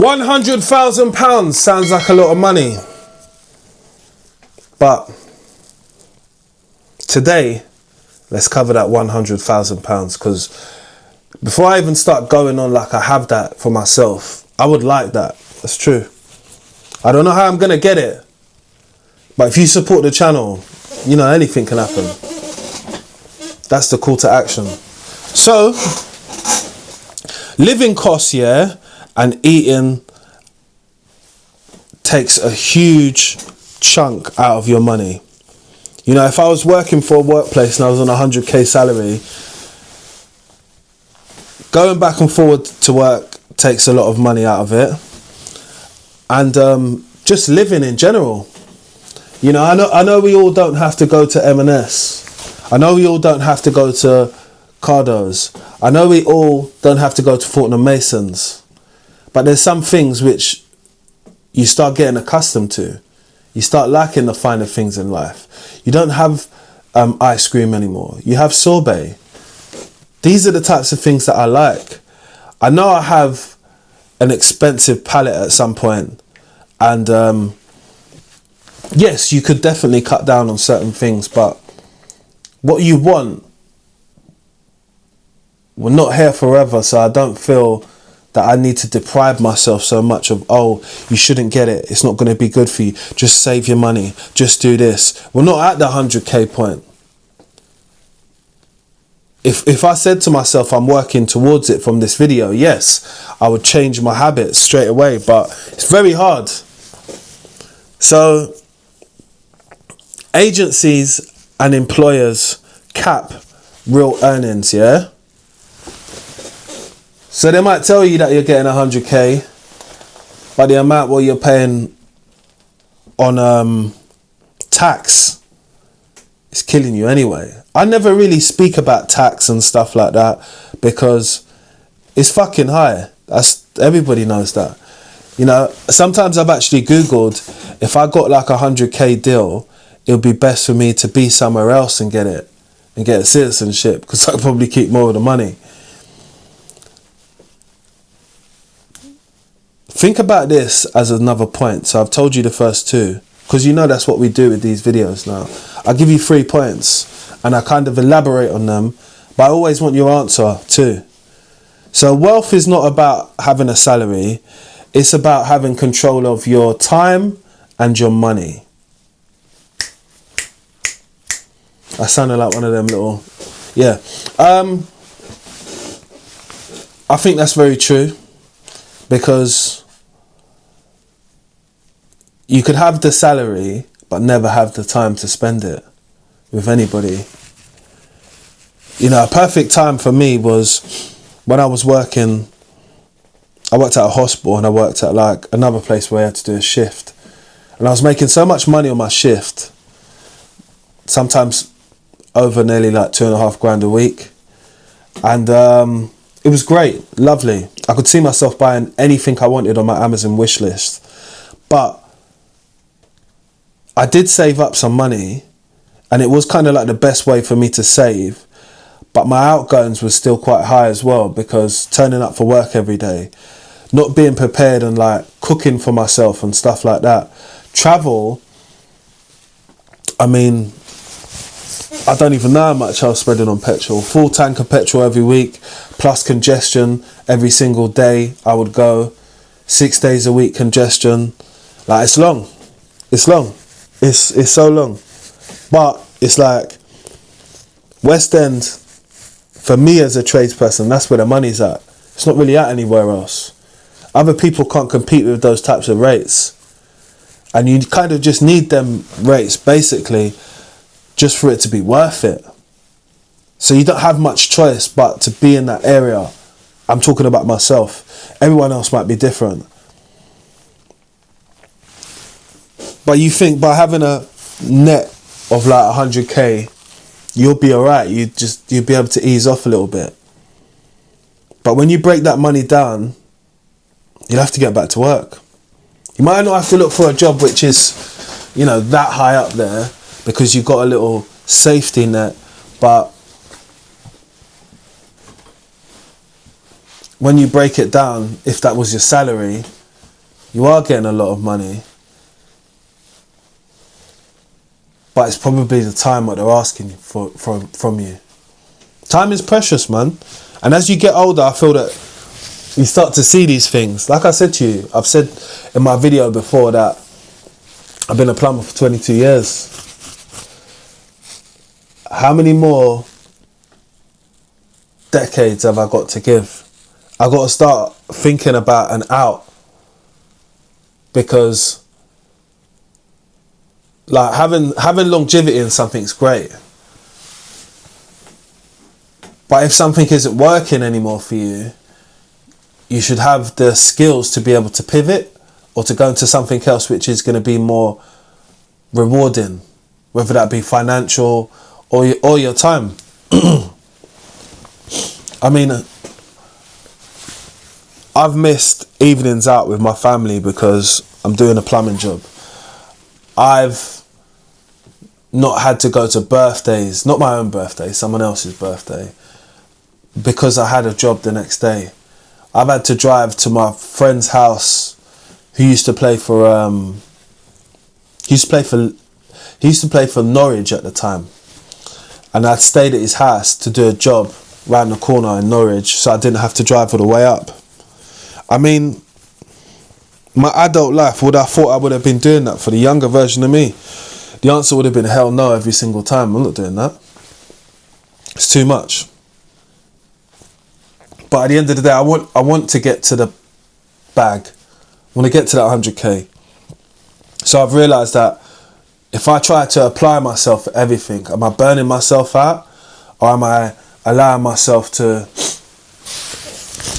£100,000 sounds like a lot of money, but today let's cover that £100,000, because before I even start going on like I have that for myself, I would like that. That's true. I don't know how I'm gonna get it, but if you support the channel, you know, anything can happen. That's the call to action. So living costs, yeah, and eating takes a huge chunk out of your money. You know, if I was working for a workplace and I was on a 100k salary, going back and forward to work takes a lot of money out of it. And just living in general. You know, I know we all don't have to go to M&S. I know we all don't have to go to Cardo's. I know we all don't have to go to Fortnum Masons. But there's some things which you start getting accustomed to. You start liking the finer things in life. You don't have ice cream anymore. You have sorbet. These are the types of things that I like. I know I have an expensive palate at some point, and yes, you could definitely cut down on certain things, but what you want, we're not here forever, so I don't feel that I need to deprive myself so much of, oh, you shouldn't get it, it's not going to be good for you, just save your money, just do this. We're not at the 100k point. If I said to myself I'm working towards it from this video, yes, I would change my habits straight away, but it's very hard. So agencies and employers cap real earnings, yeah? So they might tell you that you're getting 100k, but the amount what you're paying on tax is killing you anyway. I never really speak about tax and stuff like that because it's fucking high. Everybody knows that. You know, sometimes I've actually Googled, if I got like a 100k deal, it would be best for me to be somewhere else and get it, and get a citizenship, because I'd probably keep more of the money. Think about this as another point. So I've told you the first two, because you know that's what we do with these videos now. I give you 3 points and I kind of elaborate on them, but I always want your answer too. So wealth is not about having a salary. It's about having control of your time and your money. I sounded like one of them little, yeah. I think that's very true, because you could have the salary but never have the time to spend it with anybody. You know, a perfect time for me was when I was working. I worked at a hospital and I worked at like another place where I had to do a shift, and I was making so much money on my shift, sometimes over nearly like £2,500 a week, and it was great, lovely. I could see myself buying anything I wanted on my Amazon wish list, but I did save up some money, and it was kind of like the best way for me to save, but my outgoings was still quite high as well, because turning up for work every day, not being prepared and like cooking for myself and stuff like that. Travel, I mean, I don't even know how much I was spending on petrol. Full tank of petrol every week, plus congestion every single day. I would go 6 days a week congestion. Like, it's long. It's long. It's so long. But it's like West End, for me as a tradesperson, that's where the money's at. It's not really at anywhere else. Other people can't compete with those types of rates. And you kind of just need them rates, basically, just for it to be worth it. So you don't have much choice but to be in that area. I'm talking about myself. Everyone else might be different. But you think by having a net of like 100k, you'll be alright. You'll be able to ease off a little bit. But when you break that money down, you'll have to get back to work. You might not have to look for a job which is, you know, that high up there, because you've got a little safety net. But when you break it down, if that was your salary, You are getting a lot of money, but it's probably the time what they're asking from you. Time is precious, man. And as you get older, I feel that you start to see these things. Like I said to you, I've said in my video before that I've been a plumber for 22 years. How many more decades have I got to give? I got to start thinking about an out, because like having longevity in something's great, but if something isn't working anymore for you, you should have the skills to be able to pivot or to go into something else which is going to be more rewarding, whether that be financial or your time. I mean, I've missed evenings out with my family because I'm doing a plumbing job. I've not had to go to birthdays, not my own birthday, someone else's birthday, because I had a job the next day. I've had to drive to my friend's house who used to play for he used to play for Norwich at the time, and I'd stayed at his house to do a job round the corner in Norwich, so I didn't have to drive all the way up. I mean, my adult life, would I thought I would have been doing that for the younger version of me? The answer would have been hell no every single time. I'm not doing that. It's too much. But at the end of the day, I want to get to the bag. I want to get to that 100k. So I've realised that if I try to apply myself for everything, am I burning myself out, or am I allowing myself to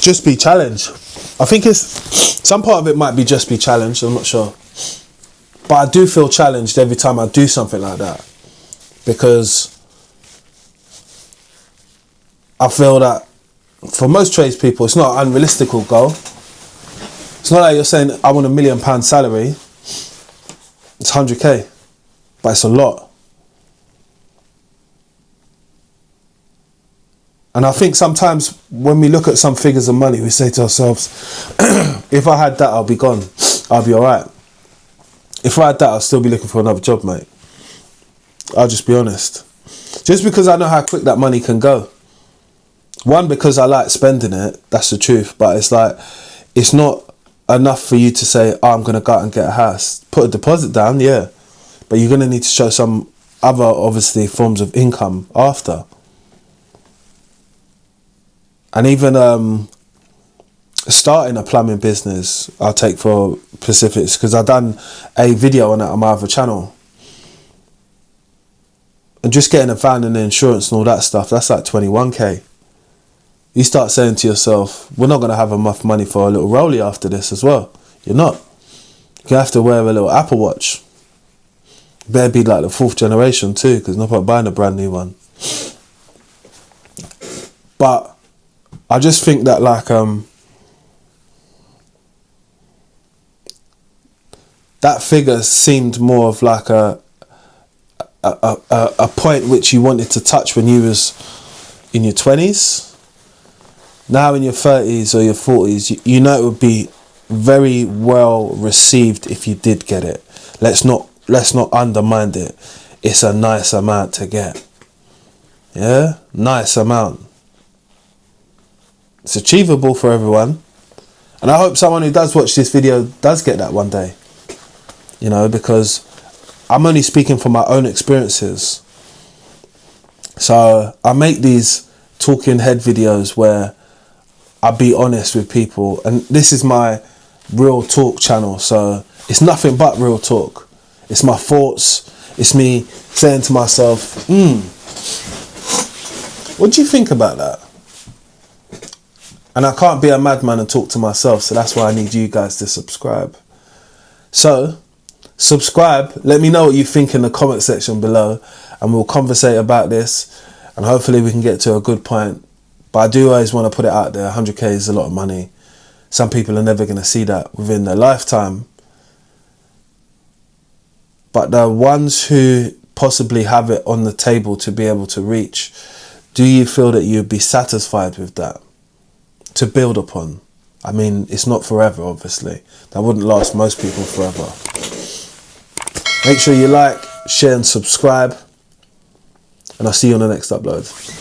just be challenged? I think some part of it might be just be challenged, I'm not sure. But I do feel challenged every time I do something like that, because I feel that for most tradespeople, it's not an unrealistic goal. It's not like you're saying, I want £1 million salary. It's 100k, but it's a lot. And I think sometimes when we look at some figures of money, we say to ourselves, if I had that, I'll be gone. I'll be all right. If I had that, I'll still be looking for another job, mate. I'll just be honest. Just because I know how quick that money can go. One, because I like spending it, that's the truth. But it's like, it's not enough for you to say, oh, I'm going to go out and get a house. Put a deposit down, yeah. But you're going to need to show some other, obviously, forms of income after. And even starting a plumbing business, I'll take for specifics, because I've done a video on that on my other channel. And just getting a van and the insurance and all that stuff, that's like 21k. You start saying to yourself, we're not going to have enough money for a little rollie after this as well. You're not. You have to wear a little Apple Watch. Better be like the 4th generation too, because not about buying a brand new one. But I just think that like that figure seemed more of like a point which you wanted to touch when you was in your 20s. Now in your 30s or your 40s, you know it would be very well received if you did get it. Let's not undermine it. It's a nice amount to get. Yeah, nice amount. It's achievable for everyone, and I hope someone who does watch this video does get that one day. You know, because I'm only speaking from my own experiences. So I make these talking head videos where I be honest with people, and this is my real talk channel, so it's nothing but real talk. It's my thoughts. It's me saying to myself, what do you think about that? And I can't be a madman and talk to myself, so that's why I need you guys to subscribe. So subscribe, let me know what you think in the comment section below, and we'll conversate about this, and hopefully we can get to a good point. But I do always want to put it out there, 100k is a lot of money. Some people are never going to see that within their lifetime. But the ones who possibly have it on the table to be able to reach, do you feel that you'd be satisfied with that? To build upon? I mean, it's not forever, obviously. That wouldn't last most people forever. Make sure you like, share and subscribe. And I'll see you on the next upload.